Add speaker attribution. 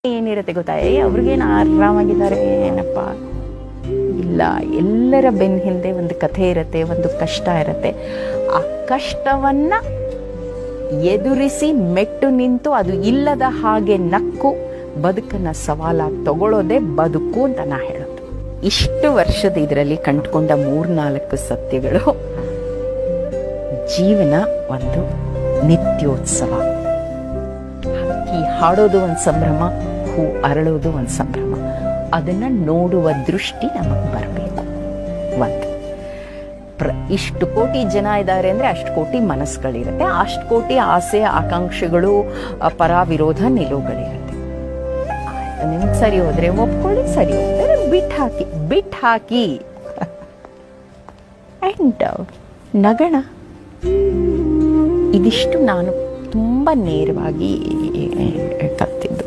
Speaker 1: ಏನಿರುತ್ತೆ ಗೊತ್ತಾ, ಅವ್ರಿಗೇನು ಆರಾಮಾಗಿದ್ದಾರೆ ಏನಪ್ಪ, ಇಲ್ಲ. ಎಲ್ಲರ ಬೆನ್ನ ಹಿಂದೆ ಒಂದು ಕಥೆ ಇರುತ್ತೆ, ಒಂದು ಕಷ್ಟ ಇರುತ್ತೆ. ಆ ಕಷ್ಟವನ್ನ ಎದುರಿಸಿ ಮೆಟ್ಟು ನಿಂತು ಅದು ಇಲ್ಲದ ಹಾಗೆ ನಕ್ಕು ಬದುಕನ್ನ ಸವಾಲಾಗಿ ತಗೊಳ್ಳೋದೇ ಬದುಕು ಅಂತ ನಾ ಹೇಳೋದು. ಇಷ್ಟು ವರ್ಷದ ಇದರಲ್ಲಿ ಕಂಡುಕೊಂಡ 3-4 ಸತ್ಯಗಳು. ಜೀವನ ಒಂದು ನಿತ್ಯೋತ್ಸವ. ಹಕ್ಕಿ ಹಾಡೋದು ಒಂದು ಸಂಭ್ರಮ, ಹೂ ಅರಳೋದು ಒಂದು ಸಂಭ್ರಮ. ಅದನ್ನ ನೋಡುವ ದೃಷ್ಟಿ ನಮಗೆ ಬರಬೇಕು. ಒಂದು ಇಷ್ಟು ಕೋಟಿ ಜನ ಇದ್ದಾರೆ ಅಂದ್ರೆ ಅಷ್ಟು ಕೋಟಿ ಮನಸ್ಸುಗಳಿರುತ್ತೆ, ಅಷ್ಟು ಕೋಟಿ ಆಸೆ ಆಕಾಂಕ್ಷೆಗಳು, ಪರ ವಿರೋಧ ನಿಲುವುಗಳಿರುತ್ತೆ. ನಿಮ್ಗೆ ಸರಿ ಹೋದ್ರೆ ಒಪ್ಕೊಳ್ಳಿ, ಸರಿ ಹೋದ್ರೆ ಬಿಟ್ಟು ಹಾಕಿ ಅಂಡ್ ನಗಣ. ಇದಿಷ್ಟು ನಾನು ತುಂಬ ನೇರವಾಗಿ ಕಲ್ತಿದ್ದು.